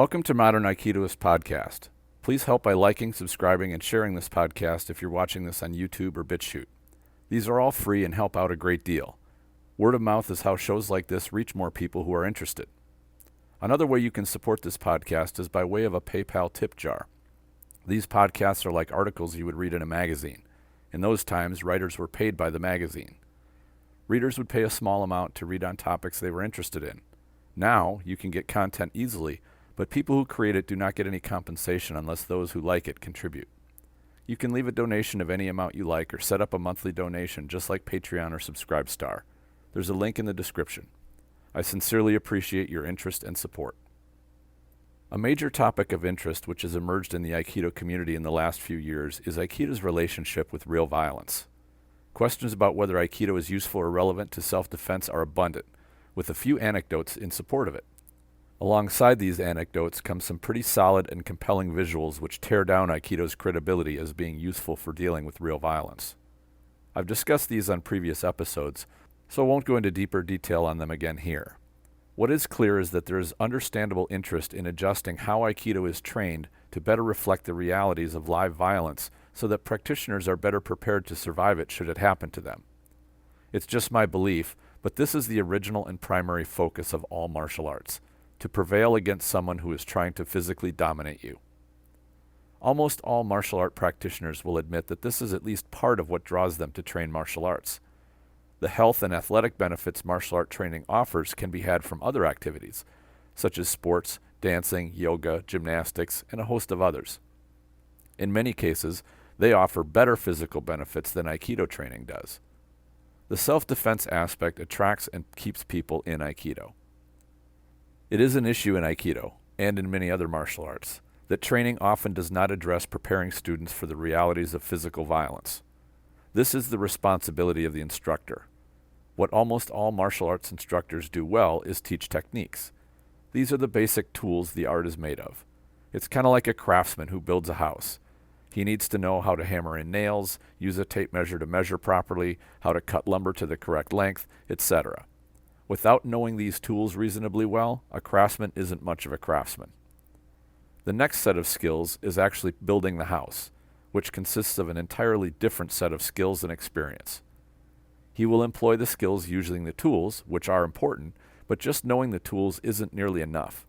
Welcome to Modern Aikidoist Podcast. Please help by liking, subscribing, and sharing this podcast if you're watching this on YouTube or BitChute. These are all free and help out a great deal. Word of mouth is how shows like this reach more people who are interested. Another way you can support this podcast is by way of a PayPal tip jar. These podcasts are like articles you would read in a magazine. In those times, writers were paid by the magazine. Readers would pay a small amount to read on topics they were interested in. Now, you can get content easily, but people who create it do not get any compensation unless those who like it contribute. You can leave a donation of any amount you like or set up a monthly donation just like Patreon or Subscribestar. There's a link in the description. I sincerely appreciate your interest and support. A major topic of interest which has emerged in the Aikido community in the last few years is Aikido's relationship with real violence. Questions about whether Aikido is useful or relevant to self-defense are abundant, with a few anecdotes in support of it. Alongside these anecdotes come some pretty solid and compelling visuals which tear down Aikido's credibility as being useful for dealing with real violence. I've discussed these on previous episodes, so I won't go into deeper detail on them again here. What is clear is that there is understandable interest in adjusting how Aikido is trained to better reflect the realities of live violence so that practitioners are better prepared to survive it should it happen to them. It's just my belief, but this is the original and primary focus of all martial arts, to prevail against someone who is trying to physically dominate you. Almost all martial art practitioners will admit that this is at least part of what draws them to train martial arts. The health and athletic benefits martial art training offers can be had from other activities, such as sports, dancing, yoga, gymnastics, and a host of others. In many cases, they offer better physical benefits than Aikido training does. The self-defense aspect attracts and keeps people in Aikido. It is an issue in Aikido, and in many other martial arts, that training often does not address preparing students for the realities of physical violence. This is the responsibility of the instructor. What almost all martial arts instructors do well is teach techniques. These are the basic tools the art is made of. It's kind of like a craftsman who builds a house. He needs to know how to hammer in nails, use a tape measure to measure properly, how to cut lumber to the correct length, etc. Without knowing these tools reasonably well, a craftsman isn't much of a craftsman. The next set of skills is actually building the house, which consists of an entirely different set of skills and experience. He will employ the skills using the tools, which are important, but just knowing the tools isn't nearly enough.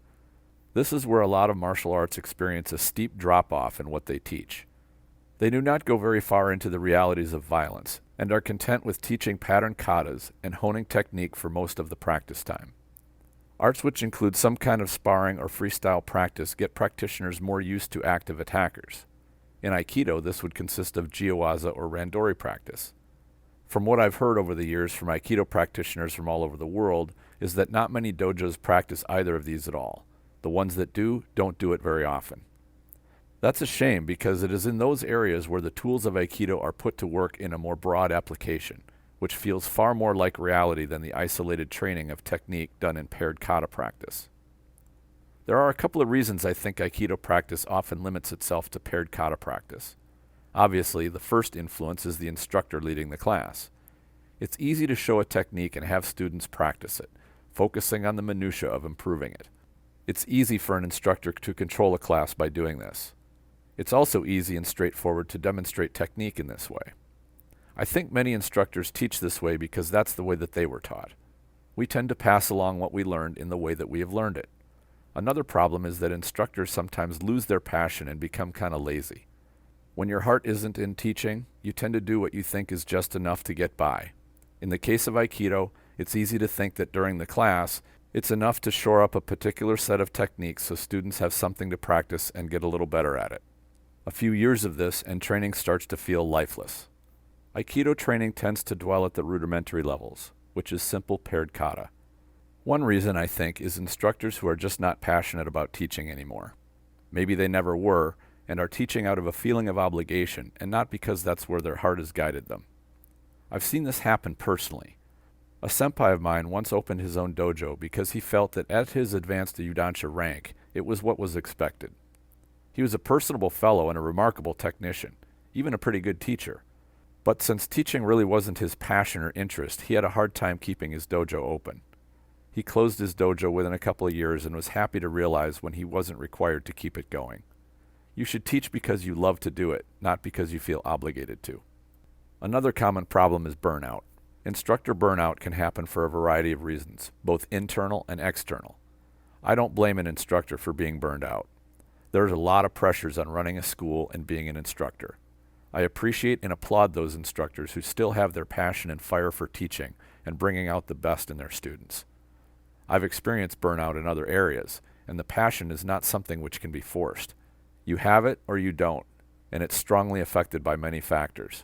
This is where a lot of martial arts experience a steep drop-off in what they teach. They do not go very far into the realities of violence, and are content with teaching pattern katas and honing technique for most of the practice time. Arts which include some kind of sparring or freestyle practice get practitioners more used to active attackers. In Aikido, this would consist of jiwaza or randori practice. From what I've heard over the years from Aikido practitioners from all over the world is that not many dojos practice either of these at all. The ones that do, don't do it very often. That's a shame because it is in those areas where the tools of Aikido are put to work in a more broad application, which feels far more like reality than the isolated training of technique done in paired kata practice. There are a couple of reasons I think Aikido practice often limits itself to paired kata practice. Obviously, the first influence is the instructor leading the class. It's easy to show a technique and have students practice it, focusing on the minutiae of improving it. It's easy for an instructor to control a class by doing this. It's also easy and straightforward to demonstrate technique in this way. I think many instructors teach this way because that's the way that they were taught. We tend to pass along what we learned in the way that we have learned it. Another problem is that instructors sometimes lose their passion and become kind of lazy. When your heart isn't in teaching, you tend to do what you think is just enough to get by. In the case of Aikido, it's easy to think that during the class, it's enough to shore up a particular set of techniques so students have something to practice and get a little better at it. A few years of this and training starts to feel lifeless. Aikido training tends to dwell at the rudimentary levels, which is simple paired kata. One reason, I think, is instructors who are just not passionate about teaching anymore. Maybe they never were, and are teaching out of a feeling of obligation, and not because that's where their heart has guided them. I've seen this happen personally. A senpai of mine once opened his own dojo because he felt that at his advanced Yudansha rank, it was what was expected. He was a personable fellow and a remarkable technician, even a pretty good teacher. But since teaching really wasn't his passion or interest, he had a hard time keeping his dojo open. He closed his dojo within a couple of years and was happy to realize when he wasn't required to keep it going. You should teach because you love to do it, not because you feel obligated to. Another common problem is burnout. Instructor burnout can happen for a variety of reasons, both internal and external. I don't blame an instructor for being burned out. There's a lot of pressures on running a school and being an instructor. I appreciate and applaud those instructors who still have their passion and fire for teaching and bringing out the best in their students. I've experienced burnout in other areas, and the passion is not something which can be forced. You have it or you don't, and it's strongly affected by many factors.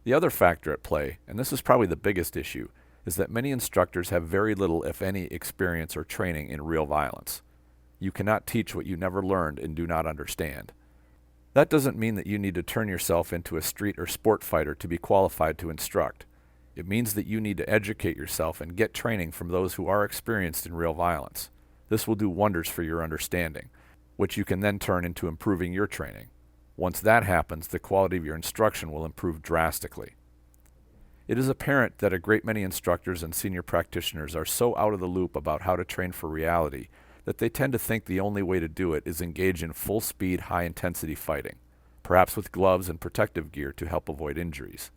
The other factor at play, and this is probably the biggest issue, is that many instructors have very little, if any, experience or training in real violence. You cannot teach what you never learned and do not understand. That doesn't mean that you need to turn yourself into a street or sport fighter to be qualified to instruct. It means that you need to educate yourself and get training from those who are experienced in real violence. This will do wonders for your understanding, which you can then turn into improving your training. Once that happens, the quality of your instruction will improve drastically. It is apparent that a great many instructors and senior practitioners are so out of the loop about how to train for reality that they tend to think the only way to do it is engage in full-speed, high-intensity fighting, perhaps with gloves and protective gear to help avoid injuries.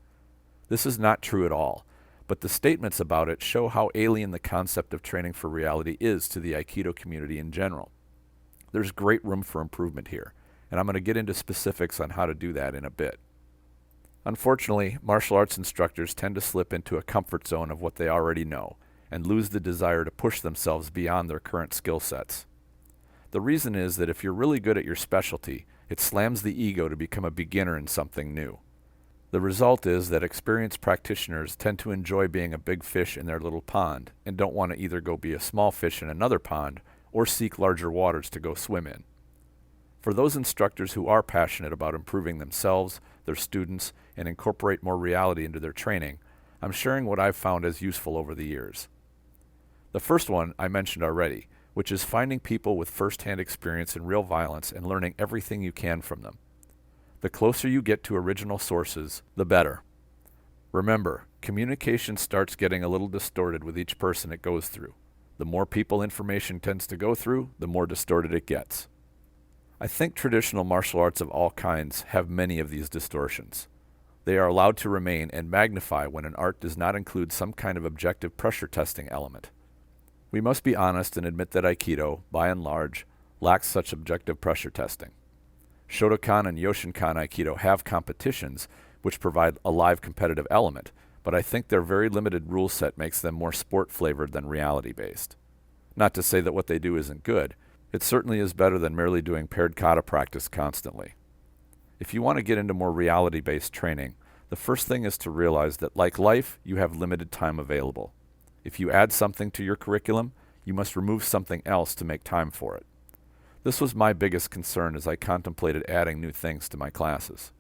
This is not true at all, but the statements about it show how alien the concept of training for reality is to the Aikido community in general. There's great room for improvement here, and I'm going to get into specifics on how to do that in a bit. Unfortunately, martial arts instructors tend to slip into a comfort zone of what they already know, and lose the desire to push themselves beyond their current skill sets. The reason is that if you're really good at your specialty, it slams the ego to become a beginner in something new. The result is that experienced practitioners tend to enjoy being a big fish in their little pond and don't want to either go be a small fish in another pond or seek larger waters to go swim in. For those instructors who are passionate about improving themselves, their students, and incorporate more reality into their training, I'm sharing what I've found as useful over the years. The first one I mentioned already, which is finding people with first-hand experience in real violence and learning everything you can from them. The closer you get to original sources, the better. Remember, communication starts getting a little distorted with each person it goes through. The more people information tends to go through, the more distorted it gets. I think traditional martial arts of all kinds have many of these distortions. They are allowed to remain and magnify when an art does not include some kind of objective pressure testing element. We must be honest and admit that Aikido, by and large, lacks such objective pressure testing. Shotokan and Yoshinkan Aikido have competitions, which provide a live competitive element, but I think their very limited rule set makes them more sport-flavored than reality-based. Not to say that what they do isn't good. It certainly is better than merely doing paired kata practice constantly. If you want to get into more reality-based training, the first thing is to realize that, like life, you have limited time available. If you add something to your curriculum, you must remove something else to make time for it. This was my biggest concern as I contemplated adding new things to my classes.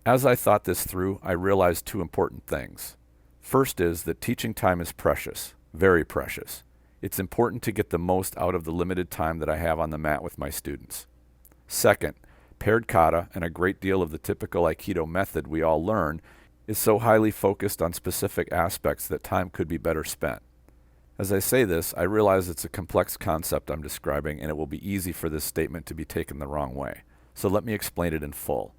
As I thought this through, I realized two important things. First is that teaching time is precious, very precious. It's important to get the most out of the limited time that I have on the mat with my students. Second, paired kata and a great deal of the typical Aikido method we all learn is so highly focused on specific aspects that time could be better spent. As I say this, I realize it's a complex concept I'm describing, and it will be easy for this statement to be taken the wrong way. So let me explain it in full.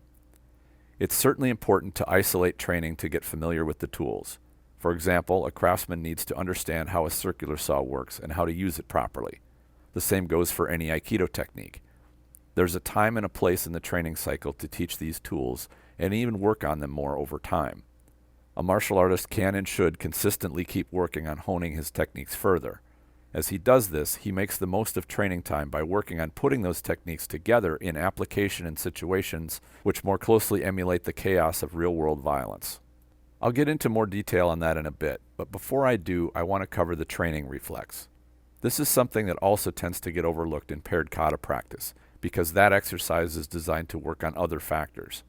It's certainly important to isolate training to get familiar with the tools. For example, a craftsman needs to understand how a circular saw works and how to use it properly. The same goes for any Aikido technique. There's a time and a place in the training cycle to teach these tools and even work on them more over time. A martial artist can and should consistently keep working on honing his techniques further. As he does this, he makes the most of training time by working on putting those techniques together in application in situations which more closely emulate the chaos of real-world violence. I'll get into more detail on that in a bit, but before I do, I want to cover the training reflex. This is something that also tends to get overlooked in paired kata practice, because that exercise is designed to work on other factors.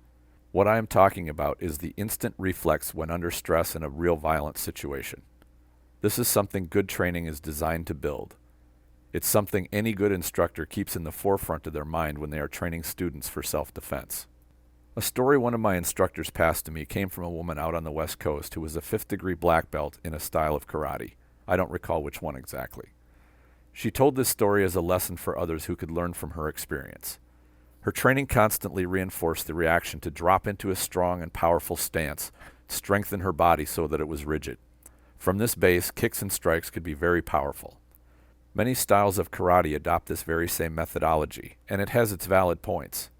What I am talking about is the instant reflex when under stress in a real violent situation. This is something good training is designed to build. It's something any good instructor keeps in the forefront of their mind when they are training students for self-defense. A story one of my instructors passed to me came from a woman out on the West Coast who was a 5th-degree black belt in a style of karate. I don't recall which one exactly. She told this story as a lesson for others who could learn from her experience. Her training constantly reinforced the reaction to drop into a strong and powerful stance, strengthen her body so that it was rigid. From this base, kicks and strikes could be very powerful. Many styles of karate adopt this very same methodology, and it has its valid points.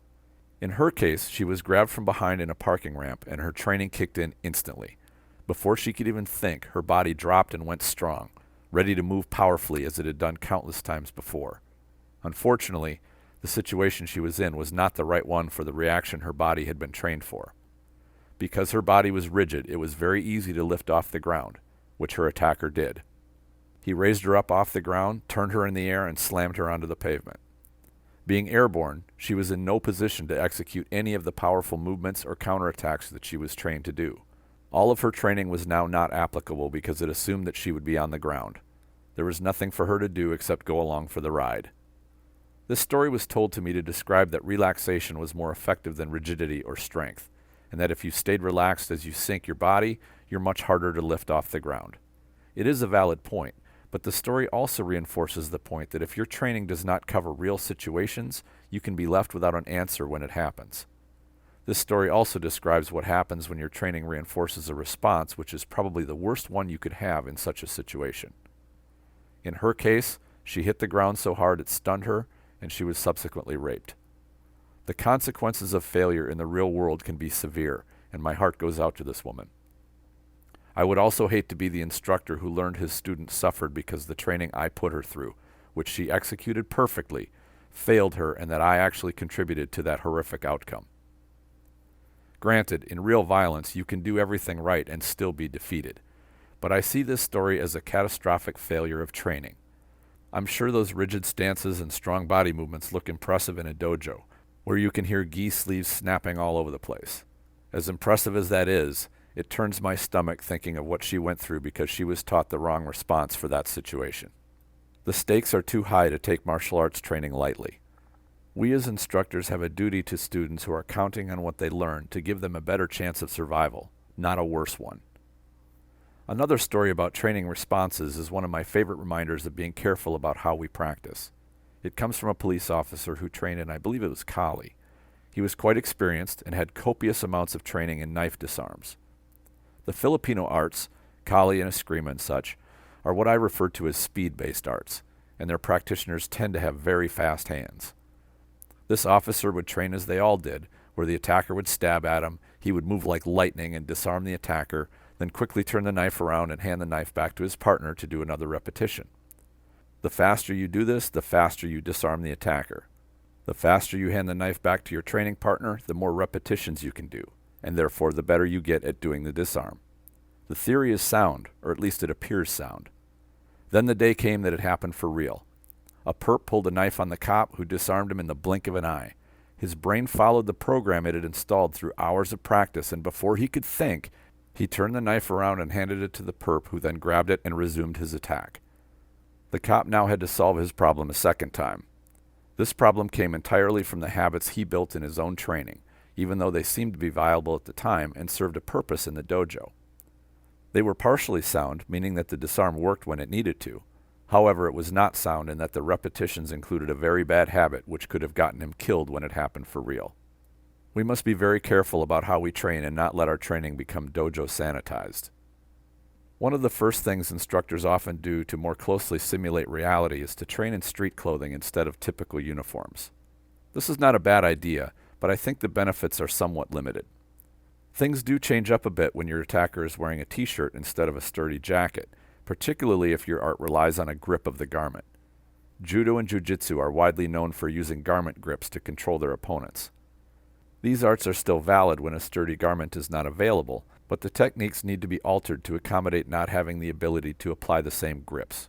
In her case, she was grabbed from behind in a parking ramp, and her training kicked in instantly. Before she could even think, her body dropped and went strong, ready to move powerfully as it had done countless times before. Unfortunately, the situation she was in was not the right one for the reaction her body had been trained for. Because her body was rigid, it was very easy to lift off the ground, which her attacker did. He raised her up off the ground, turned her in the air, and slammed her onto the pavement. Being airborne, she was in no position to execute any of the powerful movements or counterattacks that she was trained to do. All of her training was now not applicable because it assumed that she would be on the ground. There was nothing for her to do except go along for the ride. This story was told to me to describe that relaxation was more effective than rigidity or strength, and that if you stayed relaxed as you sink your body, you're much harder to lift off the ground. It is a valid point, but the story also reinforces the point that if your training does not cover real situations, you can be left without an answer when it happens. This story also describes what happens when your training reinforces a response, which is probably the worst one you could have in such a situation. In her case, she hit the ground so hard it stunned her, and she was subsequently raped. The consequences of failure in the real world can be severe, and my heart goes out to this woman. I would also hate to be the instructor who learned his student suffered because the training I put her through, which she executed perfectly, failed her, and that I actually contributed to that horrific outcome. Granted, in real violence, you can do everything right and still be defeated, but I see this story as a catastrophic failure of training. I'm sure those rigid stances and strong body movements look impressive in a dojo, where you can hear gi sleeves snapping all over the place. As impressive as that is, it turns my stomach thinking of what she went through because she was taught the wrong response for that situation. The stakes are too high to take martial arts training lightly. We as instructors have a duty to students who are counting on what they learn to give them a better chance of survival, not a worse one. Another story about training responses is one of my favorite reminders of being careful about how we practice. It comes from a police officer who trained in, I believe it was Kali. He was quite experienced and had copious amounts of training in knife disarms. The Filipino arts, Kali and Eskrima and such, are what I refer to as speed-based arts, and their practitioners tend to have very fast hands. This officer would train as they all did, where the attacker would stab at him, he would move like lightning and disarm the attacker, then quickly turn the knife around and hand the knife back to his partner to do another repetition. The faster you do this, the faster you disarm the attacker. The faster you hand the knife back to your training partner, the more repetitions you can do, and therefore the better you get at doing the disarm. The theory is sound, or at least it appears sound. Then the day came that it happened for real. A perp pulled a knife on the cop, who disarmed him in the blink of an eye. His brain followed the program it had installed through hours of practice, and before he could think, he turned the knife around and handed it to the perp, who then grabbed it and resumed his attack. The cop now had to solve his problem a second time. This problem came entirely from the habits he built in his own training, even though they seemed to be viable at the time and served a purpose in the dojo. They were partially sound, meaning that the disarm worked when it needed to. However, it was not sound in that the repetitions included a very bad habit which could have gotten him killed when it happened for real. We must be very careful about how we train and not let our training become dojo sanitized. One of the first things instructors often do to more closely simulate reality is to train in street clothing instead of typical uniforms. This is not a bad idea, but I think the benefits are somewhat limited. Things do change up a bit when your attacker is wearing a t-shirt instead of a sturdy jacket, particularly if your art relies on a grip of the garment. Judo and Jiu-Jitsu are widely known for using garment grips to control their opponents. These arts are still valid when a sturdy garment is not available, but the techniques need to be altered to accommodate not having the ability to apply the same grips.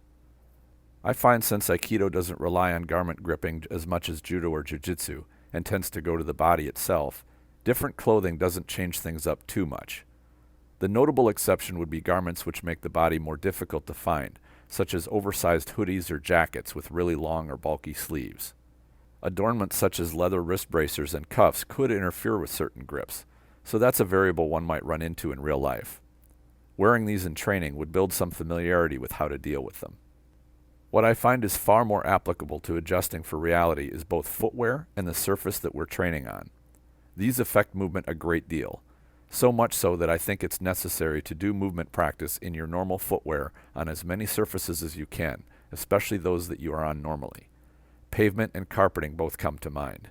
I find since Aikido doesn't rely on garment gripping as much as Judo or Jiu-Jitsu, and tends to go to the body itself, different clothing doesn't change things up too much. The notable exception would be garments which make the body more difficult to find, such as oversized hoodies or jackets with really long or bulky sleeves. Adornments such as leather wrist bracers and cuffs could interfere with certain grips, so that's a variable one might run into in real life. Wearing these in training would build some familiarity with how to deal with them. What I find is far more applicable to adjusting for reality is both footwear and the surface that we're training on. These affect movement a great deal, so much so that I think it's necessary to do movement practice in your normal footwear on as many surfaces as you can, especially those that you are on normally. Pavement and carpeting both come to mind.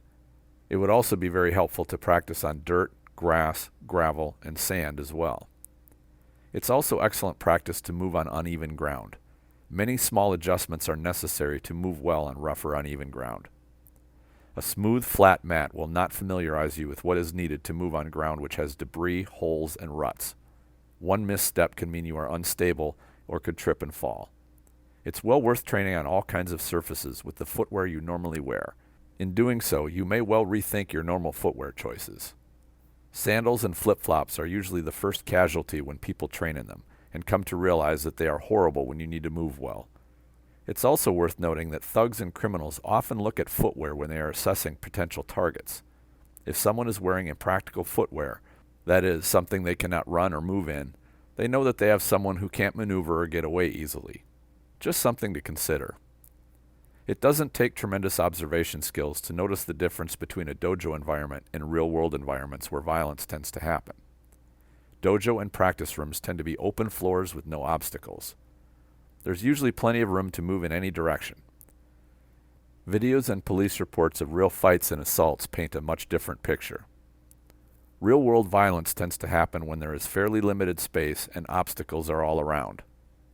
It would also be very helpful to practice on dirt, grass, gravel, and sand as well. It's also excellent practice to move on uneven ground. Many small adjustments are necessary to move well on rough or uneven ground. A smooth, flat mat will not familiarize you with what is needed to move on ground which has debris, holes, and ruts. One misstep can mean you are unstable or could trip and fall. It's well worth training on all kinds of surfaces with the footwear you normally wear. In doing so, you may well rethink your normal footwear choices. Sandals and flip-flops are usually the first casualty when people train in them, and come to realize that they are horrible when you need to move well. It's also worth noting that thugs and criminals often look at footwear when they are assessing potential targets. If someone is wearing impractical footwear, that is, something they cannot run or move in, they know that they have someone who can't maneuver or get away easily. Just something to consider. It doesn't take tremendous observation skills to notice the difference between a dojo environment and real-world environments where violence tends to happen. Dojo and practice rooms tend to be open floors with no obstacles. There's usually plenty of room to move in any direction. Videos and police reports of real fights and assaults paint a much different picture. Real-world violence tends to happen when there is fairly limited space and obstacles are all around.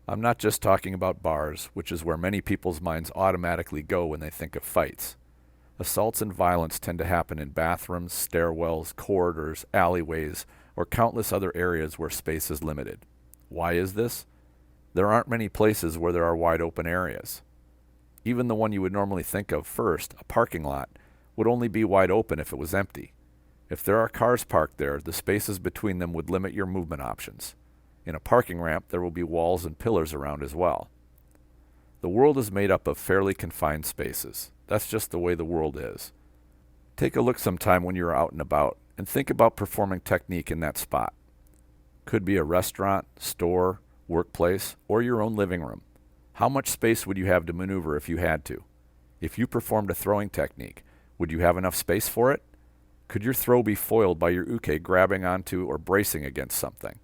I'm not just talking about bars, which is where many people's minds automatically go when they think of fights. Assaults and violence tend to happen in bathrooms, stairwells, corridors, alleyways, or countless other areas where space is limited. Why is this? There aren't many places where there are wide open areas. Even the one you would normally think of first, a parking lot, would only be wide open if it was empty. If there are cars parked there, the spaces between them would limit your movement options. In a parking ramp, there will be walls and pillars around as well. The world is made up of fairly confined spaces. That's just the way the world is. Take a look sometime when you're out and about, and think about performing technique in that spot. Could be a restaurant, store, workplace, or your own living room. How much space would you have to maneuver if you had to? If you performed a throwing technique, would you have enough space for it? Could your throw be foiled by your uke grabbing onto or bracing against something?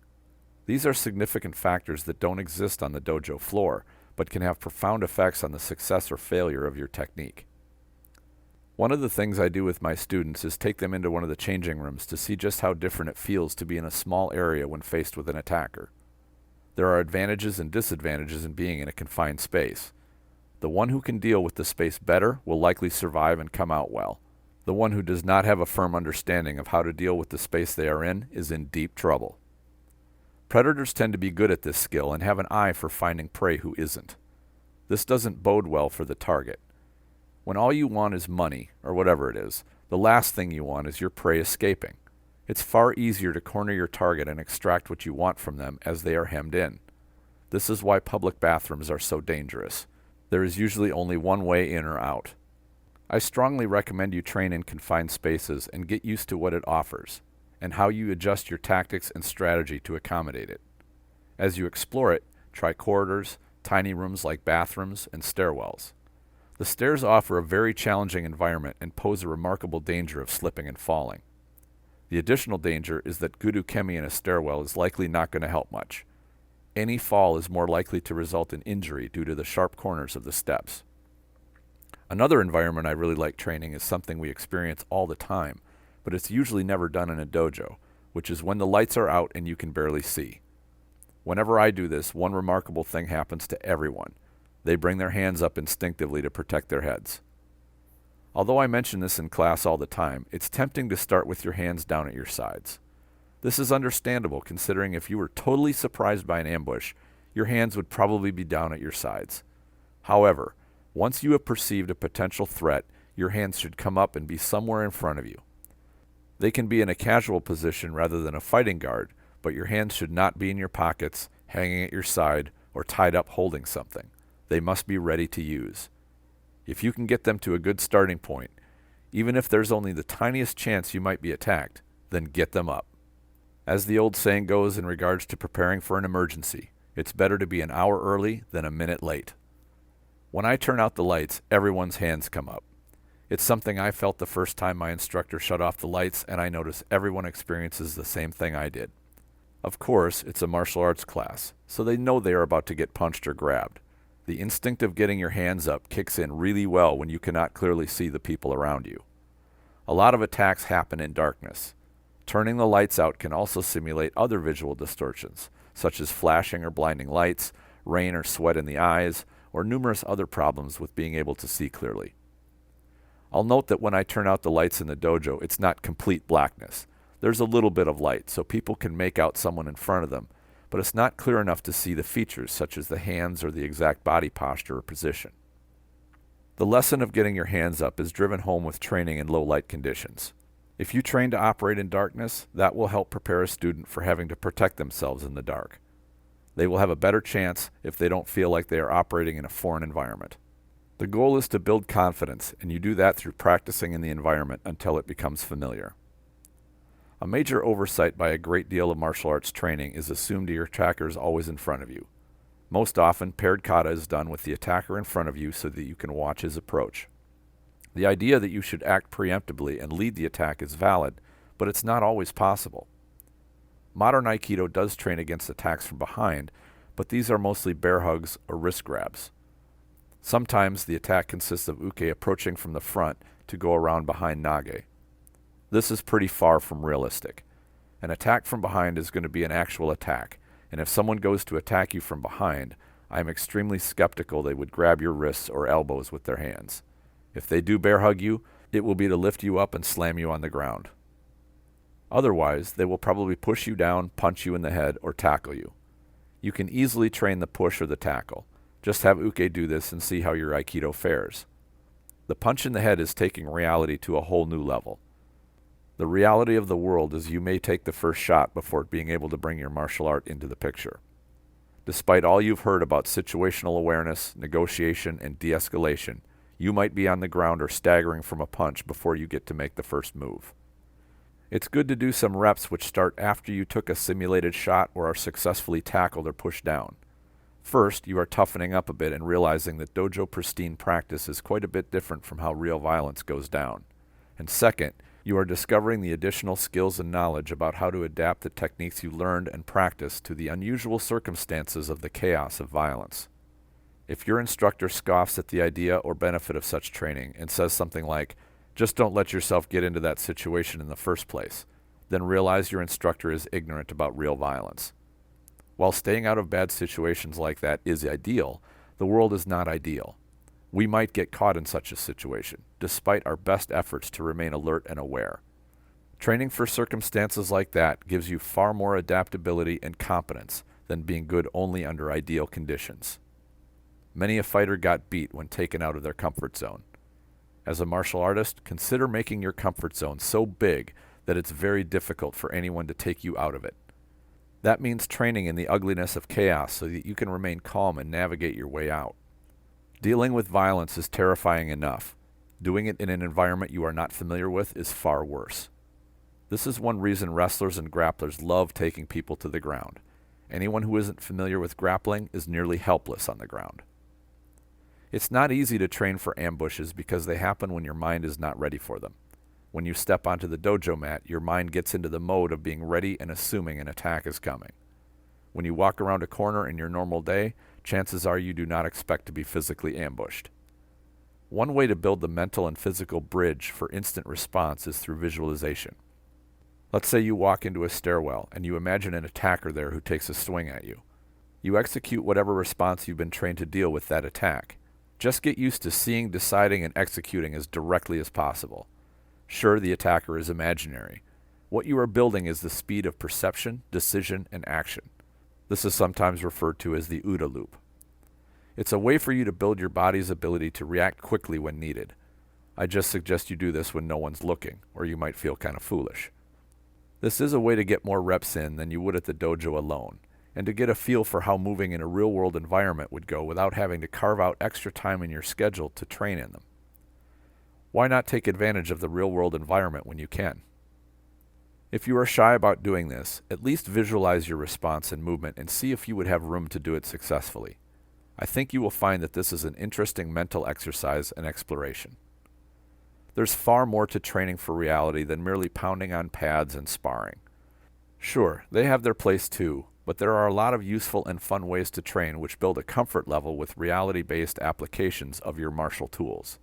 These are significant factors that don't exist on the dojo floor, but can have profound effects on the success or failure of your technique. One of the things I do with my students is take them into one of the changing rooms to see just how different it feels to be in a small area when faced with an attacker. There are advantages and disadvantages in being in a confined space. The one who can deal with the space better will likely survive and come out well. The one who does not have a firm understanding of how to deal with the space they are in is in deep trouble. Predators tend to be good at this skill and have an eye for finding prey who isn't. This doesn't bode well for the target. When all you want is money, or whatever it is, the last thing you want is your prey escaping. It's far easier to corner your target and extract what you want from them as they are hemmed in. This is why public bathrooms are so dangerous. There is usually only one way in or out. I strongly recommend you train in confined spaces and get used to what it offers, and how you adjust your tactics and strategy to accommodate it. As you explore it, try corridors, tiny rooms like bathrooms, and stairwells. The stairs offer a very challenging environment and pose a remarkable danger of slipping and falling. The additional danger is that Gudu Kemi in a stairwell is likely not going to help much. Any fall is more likely to result in injury due to the sharp corners of the steps. Another environment I really like training is something we experience all the time, but it's usually never done in a dojo, which is when the lights are out and you can barely see. Whenever I do this, one remarkable thing happens to everyone. They bring their hands up instinctively to protect their heads. Although I mention this in class all the time, it's tempting to start with your hands down at your sides. This is understandable considering if you were totally surprised by an ambush, your hands would probably be down at your sides. However, once you have perceived a potential threat, your hands should come up and be somewhere in front of you. They can be in a casual position rather than a fighting guard, but your hands should not be in your pockets, hanging at your side, or tied up holding something. They must be ready to use. If you can get them to a good starting point, even if there's only the tiniest chance you might be attacked, then get them up. As the old saying goes in regards to preparing for an emergency, it's better to be an hour early than a minute late. When I turn out the lights, everyone's hands come up. It's something I felt the first time my instructor shut off the lights, and I notice everyone experiences the same thing I did. Of course, it's a martial arts class, so they know they are about to get punched or grabbed. The instinct of getting your hands up kicks in really well when you cannot clearly see the people around you. A lot of attacks happen in darkness. Turning the lights out can also simulate other visual distortions, such as flashing or blinding lights, rain or sweat in the eyes, or numerous other problems with being able to see clearly. I'll note that when I turn out the lights in the dojo, it's not complete blackness. There's a little bit of light, so people can make out someone in front of them, but it's not clear enough to see the features, such as the hands or the exact body posture or position. The lesson of getting your hands up is driven home with training in low light conditions. If you train to operate in darkness, that will help prepare a student for having to protect themselves in the dark. They will have a better chance if they don't feel like they are operating in a foreign environment. The goal is to build confidence, and you do that through practicing in the environment until it becomes familiar. A major oversight by a great deal of martial arts training is assumed your attacker is always in front of you. Most often, paired kata is done with the attacker in front of you so that you can watch his approach. The idea that you should act preemptively and lead the attack is valid, but it's not always possible. Modern Aikido does train against attacks from behind, but these are mostly bear hugs or wrist grabs. Sometimes the attack consists of uke approaching from the front to go around behind nage. This is pretty far from realistic. An attack from behind is going to be an actual attack, and if someone goes to attack you from behind, I am extremely skeptical they would grab your wrists or elbows with their hands. If they do bear hug you, it will be to lift you up and slam you on the ground. Otherwise, they will probably push you down, punch you in the head, or tackle you. You can easily train the push or the tackle. Just have uke do this and see how your Aikido fares. The punch in the head is taking reality to a whole new level. The reality of the world is you may take the first shot before being able to bring your martial art into the picture. Despite all you've heard about situational awareness, negotiation, and de-escalation, you might be on the ground or staggering from a punch before you get to make the first move. It's good to do some reps which start after you took a simulated shot or are successfully tackled or pushed down. First, you are toughening up a bit and realizing that dojo pristine practice is quite a bit different from how real violence goes down. And second, you are discovering the additional skills and knowledge about how to adapt the techniques you learned and practiced to the unusual circumstances of the chaos of violence. If your instructor scoffs at the idea or benefit of such training and says something like, "Just don't let yourself get into that situation in the first place," then realize your instructor is ignorant about real violence. While staying out of bad situations like that is ideal, the world is not ideal. We might get caught in such a situation, despite our best efforts to remain alert and aware. Training for circumstances like that gives you far more adaptability and competence than being good only under ideal conditions. Many a fighter got beat when taken out of their comfort zone. As a martial artist, consider making your comfort zone so big that it's very difficult for anyone to take you out of it. That means training in the ugliness of chaos so that you can remain calm and navigate your way out. Dealing with violence is terrifying enough. Doing it in an environment you are not familiar with is far worse. This is one reason wrestlers and grapplers love taking people to the ground. Anyone who isn't familiar with grappling is nearly helpless on the ground. It's not easy to train for ambushes because they happen when your mind is not ready for them. When you step onto the dojo mat, your mind gets into the mode of being ready and assuming an attack is coming. When you walk around a corner in your normal day, chances are you do not expect to be physically ambushed. One way to build the mental and physical bridge for instant response is through visualization. Let's say you walk into a stairwell and you imagine an attacker there who takes a swing at you. You execute whatever response you've been trained to deal with that attack. Just get used to seeing, deciding, and executing as directly as possible. Sure, the attacker is imaginary. What you are building is the speed of perception, decision, and action. This is sometimes referred to as the OODA loop. It's a way for you to build your body's ability to react quickly when needed. I just suggest you do this when no one's looking, or you might feel kind of foolish. This is a way to get more reps in than you would at the dojo alone, and to get a feel for how moving in a real-world environment would go without having to carve out extra time in your schedule to train in them. Why not take advantage of the real-world environment when you can? If you are shy about doing this, at least visualize your response and movement and see if you would have room to do it successfully. I think you will find that this is an interesting mental exercise and exploration. There's far more to training for reality than merely pounding on pads and sparring. Sure, they have their place too, but there are a lot of useful and fun ways to train which build a comfort level with reality-based applications of your martial tools.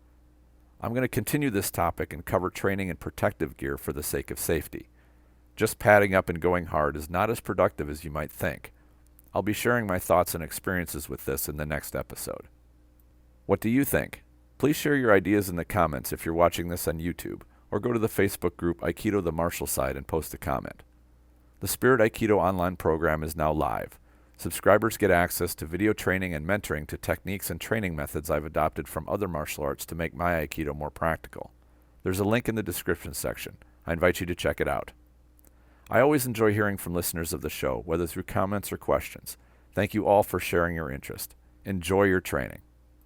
I'm going to continue this topic and cover training in protective gear for the sake of safety. Just padding up and going hard is not as productive as you might think. I'll be sharing my thoughts and experiences with this in the next episode. What do you think? Please share your ideas in the comments if you're watching this on YouTube, or go to the Facebook group Aikido the Martial Side and post a comment. The Spirit Aikido Online program is now live. Subscribers get access to video training and mentoring to techniques and training methods I've adopted from other martial arts to make my Aikido more practical. There's a link in the description section. I invite you to check it out. I always enjoy hearing from listeners of the show, whether through comments or questions. Thank you all for sharing your interest. Enjoy your training.